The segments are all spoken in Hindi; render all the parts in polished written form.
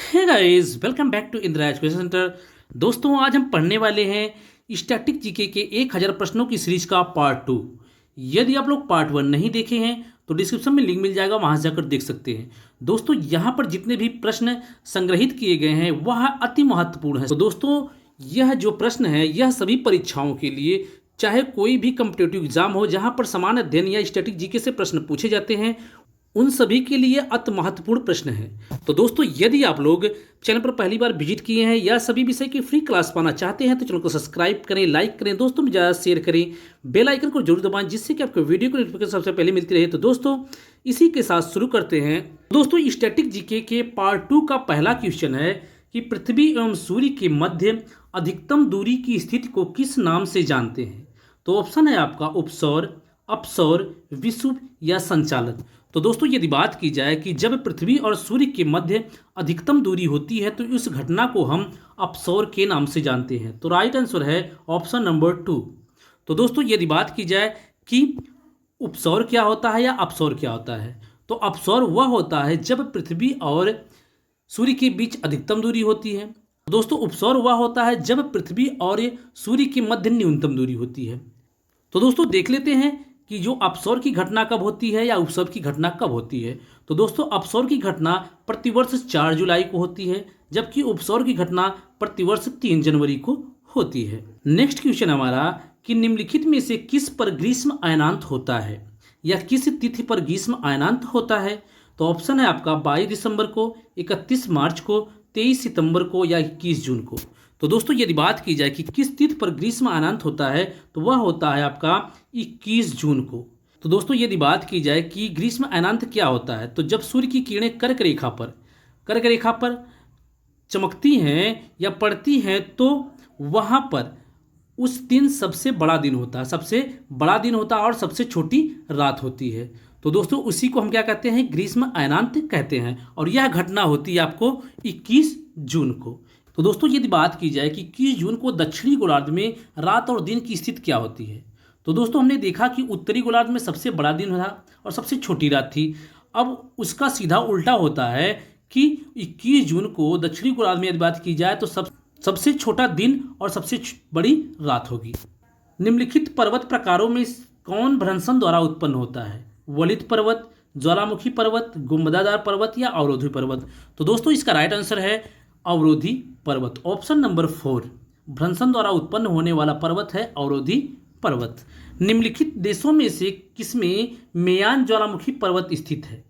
Hey guys, welcome back to Indira education centre. दोस्तों, आज हम पढ़ने वाले हैं स्टैटिक जीके के 1000 प्रश्नों की सीरीज का पार्ट 2। यदि आप लोग पार्ट 1 नहीं देखे हैं तो डिस्क्रिप्शन में लिंक मिल जाएगा, वहां से जाकर देख सकते हैं। दोस्तों, यहाँ पर जितने भी प्रश्न संग्रहित किए गए हैं वह अति महत्वपूर्ण है। तो दोस्तों, यह जो प्रश्न है यह सभी परीक्षाओं के लिए, चाहे कोई भी कम्पिटेटिव एग्जाम हो जहाँ पर सामान्य अध्ययन या स्टैटिक जीके से प्रश्न पूछे जाते हैं, उन सभी के लिए अति महत्वपूर्ण प्रश्न है। तो दोस्तों, यदि आप लोग चैनल पर पहली बार विजिट किए हैं या सभी विषय की फ्री क्लास पाना चाहते हैं तो चैनल को सब्सक्राइब करें, लाइक करें, दोस्तों में ज़्यादा शेयर करें, बेल आइकन को जरूर दबाएं जिससे कि आपको वीडियो की नोटिफिकेशन सबसे पहले मिलती रहे। तो दोस्तों, इसी के साथ शुरू करते हैं। दोस्तों, स्टैटिक जीके के पार्ट 2 का पहला क्वेश्चन है कि पृथ्वी एवं सूर्य के मध्य अधिकतम दूरी की स्थिति को किस नाम से जानते हैं? तो ऑप्शन है आपका उपसौर, अपसौर, विषुव या संचालन। तो दोस्तों, यदि बात की जाए कि जब पृथ्वी और सूर्य के मध्य अधिकतम दूरी होती है तो उस घटना को हम अपसौर के नाम से जानते हैं। तो राइट आंसर है ऑप्शन नंबर 2। तो दोस्तों, यदि बात की जाए कि उपसौर क्या होता है या अपसौर क्या होता है, तो अपसौर वह होता है जब पृथ्वी और सूर्य के बीच अधिकतम दूरी होती है। दोस्तों, उपसौर वह होता है जब पृथ्वी और सूर्य के मध्य न्यूनतम दूरी होती है। तो दोस्तों, देख लेते हैं कि जो अपसौर की घटना कब होती है या उपसौर की घटना कब होती है। तो दोस्तों, अपसौर की घटना प्रतिवर्ष 4 जुलाई को होती है, जबकि उपसौर की घटना प्रतिवर्ष 3 जनवरी को होती है। नेक्स्ट क्वेश्चन हमारा कि निम्नलिखित में से किस पर ग्रीष्म अयनांत होता है या किस तिथि पर ग्रीष्म अयनांत होता है? तो ऑप्शन है आपका 22 दिसंबर को, 31 मार्च को, 23 सितंबर को या 21 जून को। तो दोस्तों, यदि बात की जाए कि किस तिथि पर ग्रीष्म अयनांत होता है तो वह होता है आपका 21 जून को। तो दोस्तों, यदि बात की जाए कि ग्रीष्म अयनांत क्या होता है, तो जब सूर्य की किरणें कर्क रेखा पर चमकती हैं या पड़ती हैं तो वहां पर उस दिन सबसे बड़ा दिन होता है और सबसे छोटी रात होती है। तो दोस्तों, उसी को हम क्या कहते हैं? ग्रीष्म अयनांत कहते हैं। और यह घटना होती है आपको 21 जून को। तो दोस्तों, यदि बात की जाए कि 21 जून को दक्षिणी गोलार्ध में रात और दिन की स्थिति क्या होती है, तो दोस्तों हमने देखा कि उत्तरी गोलार्ध में सबसे बड़ा दिन था और सबसे छोटी रात थी। अब उसका सीधा उल्टा होता है कि 21 जून को दक्षिणी गोलार्ध में यदि बात की जाए तो सबसे छोटा दिन और सबसे बड़ी रात होगी। निम्नलिखित पर्वत प्रकारों में कौन भ्रंशन द्वारा उत्पन्न होता है? वलित पर्वत, ज्वालामुखी पर्वत, गुंबदादार पर्वत या अवरोधी पर्वत? तो दोस्तों, इसका राइट आंसर है अवरोधी पर्वत, ऑप्शन नंबर 4। भ्रंशन द्वारा उत्पन्न होने वाला पर्वत है अवरोधी पर्वत। निम्नलिखित देशों में से किसमें मेयान ज्वालामुखी पर्वत स्थित है?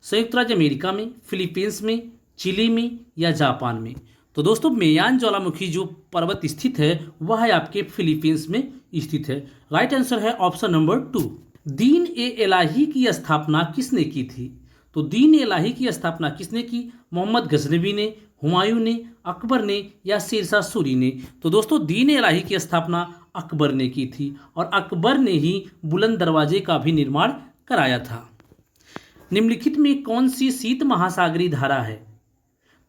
संयुक्त राज्य अमेरिका में, फिलीपींस में, चिली में या जापान में? तो दोस्तों, मेयान ज्वालामुखी जो पर्वत स्थित है वह है आपके फिलीपींस में स्थित है। राइट आंसर है ऑप्शन नंबर 2। दीन ए इलाही की स्थापना किसने की थी? तो दीन ए इलाही की स्थापना किसने की? मोहम्मद गजनवी ने, हुमायूं ने, अकबर ने या शेरशाह सूरी ने? तो दोस्तों, दीन ए इलाही की स्थापना अकबर ने की थी और अकबर ने ही बुलंद दरवाजे का भी निर्माण कराया था। निम्नलिखित में कौन सी शीत महासागरीय धारा है?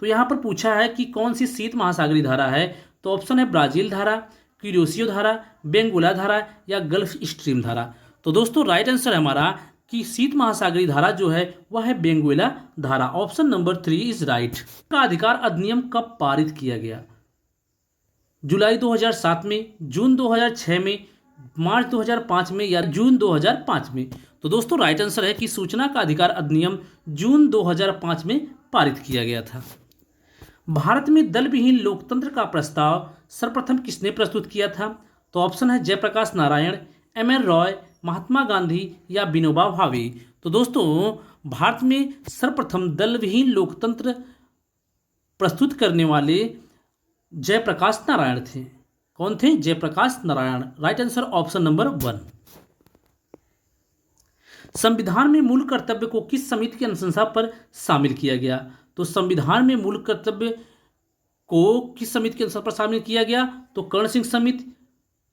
तो यहाँ पर पूछा है कि कौन सी शीत महासागरीय धारा है। तो ऑप्शन है ब्राजील धारा, क्यूरोसियो धारा, बेंगुला धारा या गल्फ स्ट्रीम धारा? तो दोस्तों, राइट आंसर है हमारा कि शीत महासागरीय धारा जो है वह है बेंगुएला धारा, ऑप्शन नंबर 3 इज राइट। का अधिकार अधिनियम कब पारित किया गया? जुलाई 2007 में, जून 2006 में, मार्च 2005 में या जून 2005 में? तो दोस्तों, राइट आंसर है कि सूचना का अधिकार अधिनियम जून 2005 में पारित किया गया था। भारत में दल विहीन लोकतंत्र का प्रस्ताव सर्वप्रथम किसने प्रस्तुत किया था? तो ऑप्शन है जयप्रकाश नारायण, एम.एन. रॉय, महात्मा गांधी या विनोबा भावे? तो दोस्तों, भारत में सर्वप्रथम दल विहीन लोकतंत्र प्रस्तुत करने वाले जयप्रकाश नारायण थे। कौन थे? Jayaprakash Narayan. Right answer option number 1। संविधान में मूल कर्तव्य को किस समिति की अनुशंसा पर शामिल किया गया? तो संविधान में मूल कर्तव्य को किस समिति के अनुसार पर शामिल किया गया? तो कर्ण सिंह समिति,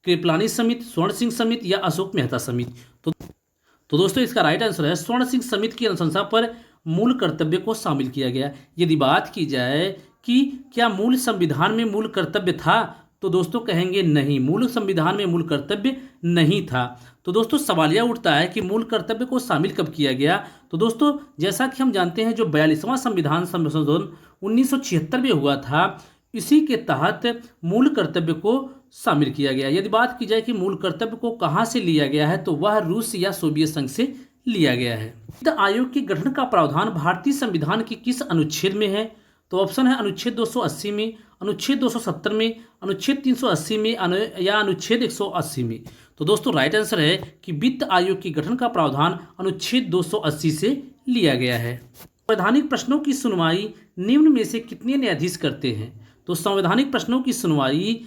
कृपलानी समिति, स्वर्ण सिंह समिति या अशोक मेहता समिति? तो दोस्तों, इसका राइट आंसर है स्वर्ण सिंह समिति की अनुशंसा पर मूल कर्तव्य को शामिल किया गया। यदि बात की जाए कि क्या मूल संविधान में मूल कर्तव्य था, तो दोस्तों कहेंगे नहीं, मूल संविधान में मूल कर्तव्य नहीं था। तो दोस्तों, सवाल यह उठता है कि मूल कर्तव्य को शामिल कब किया गया? तो दोस्तों, जैसा कि हम जानते हैं जो 42वां संविधान संशोधन 1976 में हुआ था, इसी के तहत मूल कर्तव्य को शामिल किया गया। यदि बात की जाए कि मूल कर्तव्य को कहाँ से लिया गया है, तो वह रूस या सोवियत संघ से लिया गया है। वित्त आयोग के गठन का प्रावधान भारतीय संविधान के किस अनुच्छेद में है? तो ऑप्शन है अनुच्छेद 280 में, अनुच्छेद 270 में, अनुच्छेद 380 में या अनुच्छेद 180 में। तो दोस्तों राइट आंसर है कि वित्त आयोग के गठन का प्रावधान अनुच्छेद 280 से लिया गया है। संवैधानिक प्रश्नों की सुनवाई निम्न में से कितने न्यायाधीश करते हैं? तो संवैधानिक प्रश्नों की सुनवाई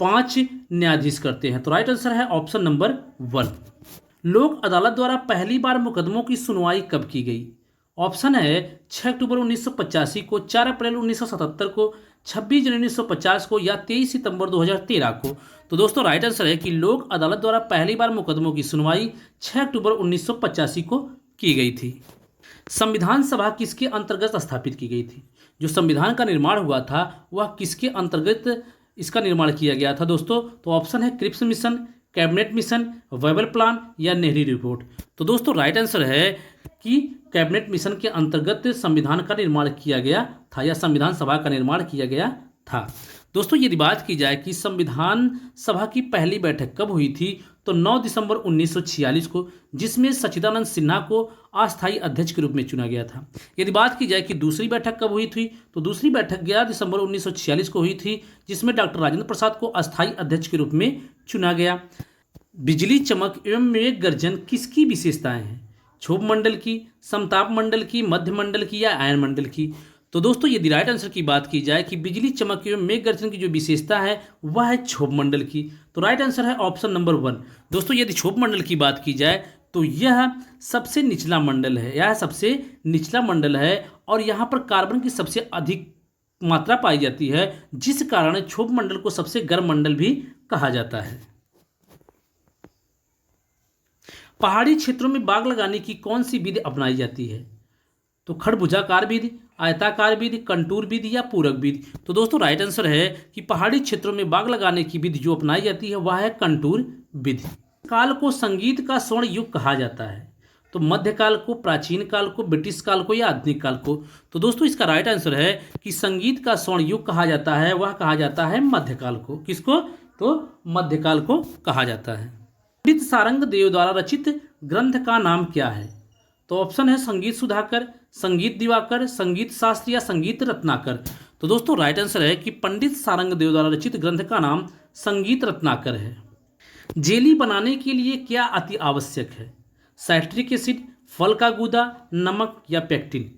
5 न्यायाधीश करते हैं। तो राइट आंसर है ऑप्शन नंबर 1। लोक अदालत द्वारा पहली बार मुकदमों की सुनवाई कब की गई? ऑप्शन है 6 अक्टूबर 1985 को, 4 अप्रैल 1977 को, 26 जनवरी 1950 को या 23 सितंबर 2013 को। तो दोस्तों राइट आंसर है कि लोक अदालत द्वारा पहली बार मुकदमों की सुनवाई 6 अक्टूबर 1985 को की गई थी। संविधान सभा किसके अंतर्गत स्थापित की गई थी? जो संविधान का निर्माण हुआ था वह किसके अंतर्गत इसका निर्माण किया गया था दोस्तों? तो ऑप्शन है Cripps mission, cabinet mission, Wavell plan या नेहरू रिपोर्ट। तो दोस्तों राइट आंसर है कि कैबिनेट मिशन के अंतर्गत संविधान का निर्माण किया गया था या संविधान सभा का निर्माण किया गया था। दोस्तों यदि बात की जाए कि संविधान सभा की पहली बैठक कब हुई थी, तो 9 दिसंबर 1946 को, जिसमें सच्चिदानंद सिन्हा को अस्थायी अध्यक्ष के रूप में चुना गया था। यदि बात की जाए कि दूसरी बैठक कब हुई थी, तो दूसरी बैठक 11 दिसंबर 1946 को हुई थी, जिसमें डॉक्टर राजेंद्र प्रसाद को अस्थायी अध्यक्ष के रूप में चुना गया। बिजली चमक एवं मेघ गर्जन किसकी विशेषताएं हैं? क्षोभ मंडल की, समताप मंडल की, मध्य मंडल की या आयन मंडल की? तो दोस्तों यदि राइट आंसर की बात की जाए कि बिजली चमक एवं मेघ गर्जन की जो विशेषता है वह है क्षोभ मंडल की। तो राइट आंसर है ऑप्शन नंबर 1। दोस्तों यदि क्षोभ मंडल की बात की जाए तो यह सबसे निचला मंडल है, यह सबसे निचला मंडल है और यहाँ पर कार्बन की सबसे अधिक मात्रा पाई जाती है, जिस कारण क्षोभ मंडल को सबसे गर्म मंडल भी कहा जाता है। पहाड़ी क्षेत्रों में बाग लगाने की कौन सी विधि अपनाई जाती है? तो खड़भुजाकार विधि, आयताकार विधि, कंटूर विधि या पूरक विधि? तो दोस्तों राइट आंसर है कि पहाड़ी क्षेत्रों में बाग लगाने की विधि जो अपनाई जाती है वह है कंटूर विधि। काल को संगीत का स्वर्ण युग कहा जाता है? तो मध्यकाल को, प्राचीन काल को, ब्रिटिश काल को या आधुनिक काल को? तो दोस्तों इसका राइट आंसर है कि संगीत का स्वर्ण युग कहा जाता है, वह कहा जाता है मध्यकाल को। किसको? तो मध्यकाल को कहा जाता है। पंडित सारंग देव द्वारा रचित ग्रंथ का नाम क्या है? तो ऑप्शन है संगीत सुधाकर, संगीत दिवाकर, संगीत शास्त्र या संगीत रत्नाकर? तो दोस्तों राइट आंसर है कि पंडित सारंग देव द्वारा रचित ग्रंथ का नाम संगीत रत्नाकर है। जेली बनाने के लिए क्या अति आवश्यक है? साइट्रिक एसिड, फल का गूदा, नमक या पेक्टिन?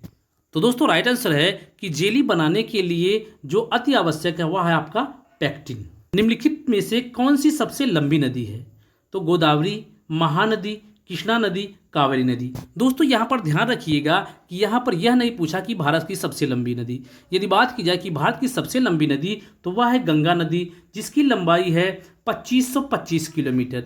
तो दोस्तों राइट आंसर है कि जेली बनाने के लिए जो अति आवश्यक है वह है आपका पेक्टिन। निम्नलिखित में से कौन सी सबसे लंबी नदी है? तो गोदावरी, महानदी, कृष्णा नदी, कावेरी नदी? दोस्तों यहाँ पर ध्यान रखिएगा कि यहाँ पर यह नहीं पूछा कि भारत की सबसे लंबी नदी। यदि बात की जाए कि भारत की सबसे लंबी नदी तो वह है गंगा नदी, जिसकी लंबाई है 2525 किलोमीटर।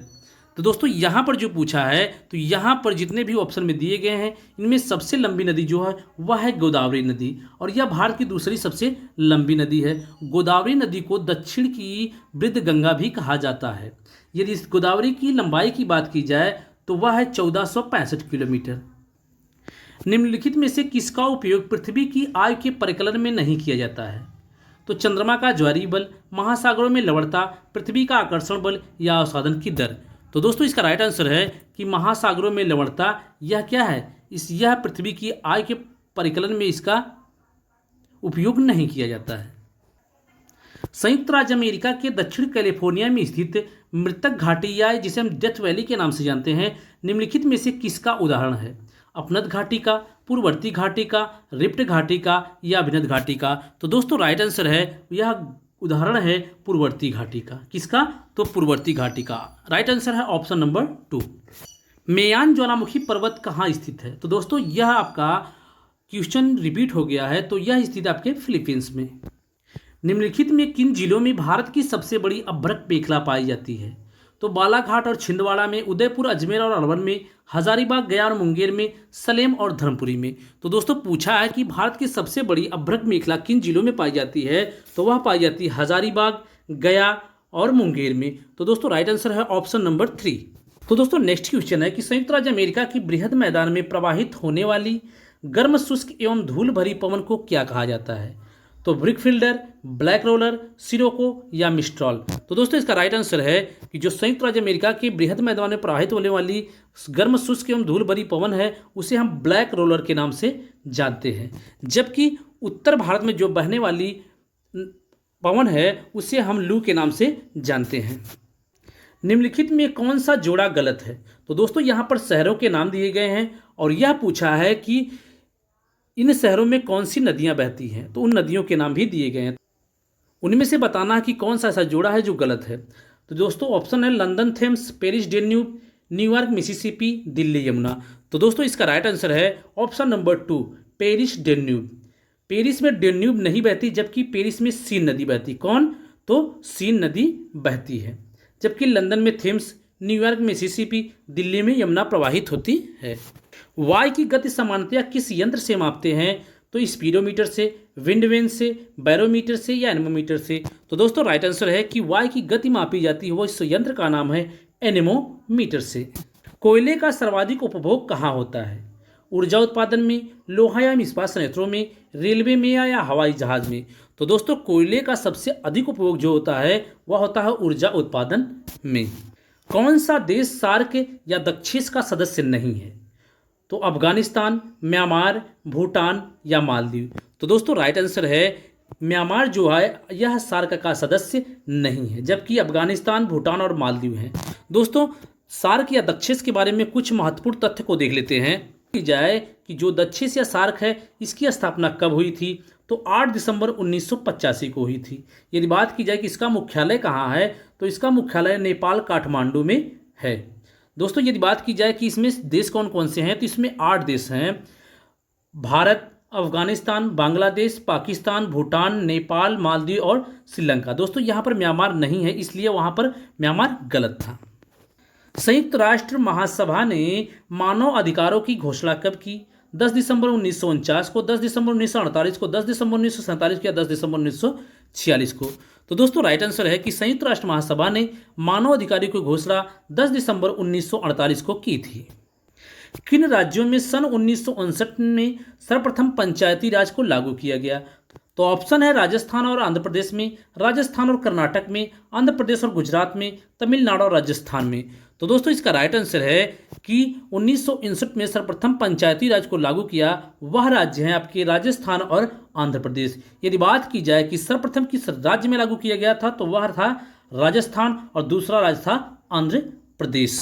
तो दोस्तों यहाँ पर जो पूछा है, तो यहाँ पर जितने भी ऑप्शन में दिए गए हैं इनमें सबसे लंबी नदी जो है वह है गोदावरी नदी और यह भारत की दूसरी सबसे लंबी नदी है। गोदावरी नदी को दक्षिण की वृद्ध गंगा भी कहा जाता है। यदि इस गोदावरी की लंबाई की बात की जाए तो वह है 1465 किलोमीटर। निम्नलिखित में से किसका उपयोग पृथ्वी की आयु के परिकलन में नहीं किया जाता है? तो चंद्रमा का ज्वारीय बल, महासागरों में लवणता, पृथ्वी का आकर्षण बल या अवसादन की दर? तो दोस्तों इसका राइट आंसर है कि महासागरों में लवणता। यह क्या है? यह पृथ्वी की आयु के परिकलन में इसका उपयोग नहीं किया जाता है। संयुक्त राज्य अमेरिका के दक्षिण कैलिफोर्निया में स्थित मृतक घाटी या जिसे हम डेथ वैली के नाम से जानते हैं, निम्नलिखित में से किसका उदाहरण है? अपनत घाटी का, पूर्ववर्ती घाटी का, रिफ्ट घाटी का या अभिनत घाटी का? तो दोस्तों राइट आंसर है यह उदाहरण है पूर्ववर्ती घाटी का। किसका? तो पूर्ववर्ती घाटी का। राइट आंसर है ऑप्शन नंबर 2। मेयान ज्वालामुखी पर्वत कहाँ स्थित है? तो दोस्तों यह आपका क्वेश्चन रिपीट हो गया है, तो यह स्थित आपके फिलीपींस में। निम्नलिखित में किन जिलों में भारत की सबसे बड़ी अभ्रक मेखला पाई जाती है? तो बालाघाट और छिंदवाड़ा में, उदयपुर, अजमेर और अलवर में, हजारीबाग, गया और मुंगेर में, सलेम और धर्मपुरी में? तो दोस्तों पूछा है कि भारत की सबसे बड़ी अभ्रक मेखला किन जिलों में पाई जाती है, तो वह पाई जाती है हजारीबाग, गया और मुंगेर में। तो दोस्तों राइट आंसर है ऑप्शन नंबर 3। तो दोस्तों नेक्स्ट क्वेश्चन है कि संयुक्त राज्य अमेरिका की बृहद मैदान में प्रवाहित होने वाली गर्म शुष्क एवं धूल भरी पवन को क्या कहा जाता है? तो ब्रिकफिल्डर, ब्लैक रोलर, सिरोको या मिस्ट्रॉल। तो दोस्तों इसका राइट आंसर है कि जो संयुक्त राज्य अमेरिका के बृहद मैदान में प्रवाहित होने वाली गर्म शुष्क एवं धूल भरी पवन है उसे हम ब्लैक रोलर के नाम से जानते हैं, जबकि उत्तर भारत में जो बहने वाली पवन है उसे हम लू के नाम से जानते हैं। निम्नलिखित में कौन सा जोड़ा गलत है? तो दोस्तों यहाँ पर शहरों के नाम दिए गए हैं और यह पूछा है कि इन शहरों में कौन सी नदियाँ बहती हैं, तो उन नदियों के नाम भी दिए गए हैं। उनमें से बताना है कि कौन सा ऐसा जोड़ा है जो गलत है। तो दोस्तों ऑप्शन है London Thames, Paris Danube, New York Mississippi, Delhi Yamuna. तो दोस्तों इसका राइट आंसर है option number 2, Paris Danube. Paris में डेन्यूब नहीं बहती, जबकि पेरिस में सीन नदी बहती। कौन? तो सीन नदी बहती है। जबकि लंदन में थेम्स, न्यूयॉर्क में मिसिसिपी, दिल्ली में यमुना प्रवाहित होती है। वायु की गति सामान्यतया किस यंत्र से मापते हैं? तो स्पीडोमीटर से, विंड से, बैरोमीटर से या एनेमोमीटर से। तो दोस्तों राइट आंसर है कि वायु की गति मापी जाती है वो इस यंत्र का नाम है एनेमोमीटर से। कोयले का सर्वाधिक उपभोग कहाँ होता है? ऊर्जा उत्पादन में, लोहा या इस्पात संयंत्रों में, रेलवे में या हवाई जहाज में। तो दोस्तों कोयले का सबसे अधिक उपयोग जो होता है वह होता है ऊर्जा उत्पादन में। कौन सा देश सार्क या दक्षिण का सदस्य नहीं है? तो अफगानिस्तान, म्यांमार, भूटान या मालदीव। तो दोस्तों राइट आंसर है म्यांमार जो है यह सार्क का सदस्य नहीं है, जबकि अफगानिस्तान, भूटान और मालदीव हैं। दोस्तों सार्क या दक्षिण के बारे में कुछ महत्वपूर्ण तथ्य को देख लेते हैं। की जाए कि जो दक्षिण या सार्क है इसकी स्थापना कब हुई थी? तो 8 दिसंबर 1985 को हुई थी। यदि बात की जाए कि इसका मुख्यालय कहाँ है, तो इसका मुख्यालय नेपाल काठमांडू में है। दोस्तों यदि बात की जाए कि इसमें देश कौन कौन से हैं, तो इसमें 8 देश हैं। भारत, अफगानिस्तान, बांग्लादेश, पाकिस्तान, भूटान, नेपाल, मालदीव और श्रीलंका। दोस्तों यहाँ पर म्यांमार नहीं है, इसलिए वहाँ पर म्यांमार गलत था। संयुक्त राष्ट्र महासभा ने मानव अधिकारों की घोषणा कब की? 10 दिसंबर 1949 को, 10 दिसंबर 1948 को, 10 दिसंबर 1947 को या 10 दिसंबर 1946 को। तो दोस्तों राइट आंसर है कि संयुक्त राष्ट्र महासभा ने मानव अधिकारों की घोषणा 10 दिसंबर 1948 को की थी। किन राज्यों में सन 1959 में सर्वप्रथम पंचायती राज को लागू किया गया? तो ऑप्शन है राजस्थान और आंध्र प्रदेश में, राजस्थान और कर्नाटक में, आंध्र प्रदेश और गुजरात में, तमिलनाडु और राजस्थान में। तो दोस्तों इसका राइट आंसर है कि 1959 में सर्वप्रथम पंचायती राज को लागू किया वह राज्य हैं आपके राजस्थान और आंध्र प्रदेश। यदि बात की जाए कि सर्वप्रथम किस राज्य में लागू किया गया था, तो वह था राजस्थान और दूसरा राज्य था आंध्र प्रदेश।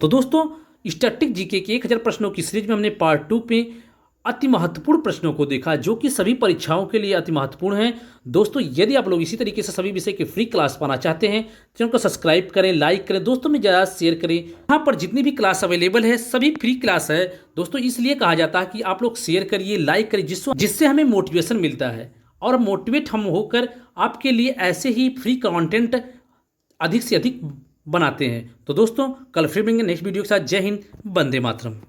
तो दोस्तों स्टैटिक जीके के 1000 प्रश्नों की सीरीज में हमने पार्ट 2 में अति महत्वपूर्ण प्रश्नों को देखा जो कि सभी परीक्षाओं के लिए अति महत्वपूर्ण हैं। दोस्तों यदि आप लोग इसी तरीके से सभी विषय के फ्री क्लास पाना चाहते हैं चैनल को सब्सक्राइब करें, लाइक करें, दोस्तों में ज़्यादा शेयर करें। यहाँ पर जितनी भी क्लास अवेलेबल है सभी फ्री क्लास है दोस्तों, इसलिए कहा जाता है कि आप लोग शेयर करिए, लाइक करिए, जिससे हमें मोटिवेशन मिलता है और मोटिवेट हम होकर आपके लिए ऐसे ही फ्री कंटेंट अधिक से अधिक बनाते हैं। तो दोस्तों कल फिर मिलेंगे नेक्स्ट वीडियो के साथ। जय हिंद, वंदे मातरम।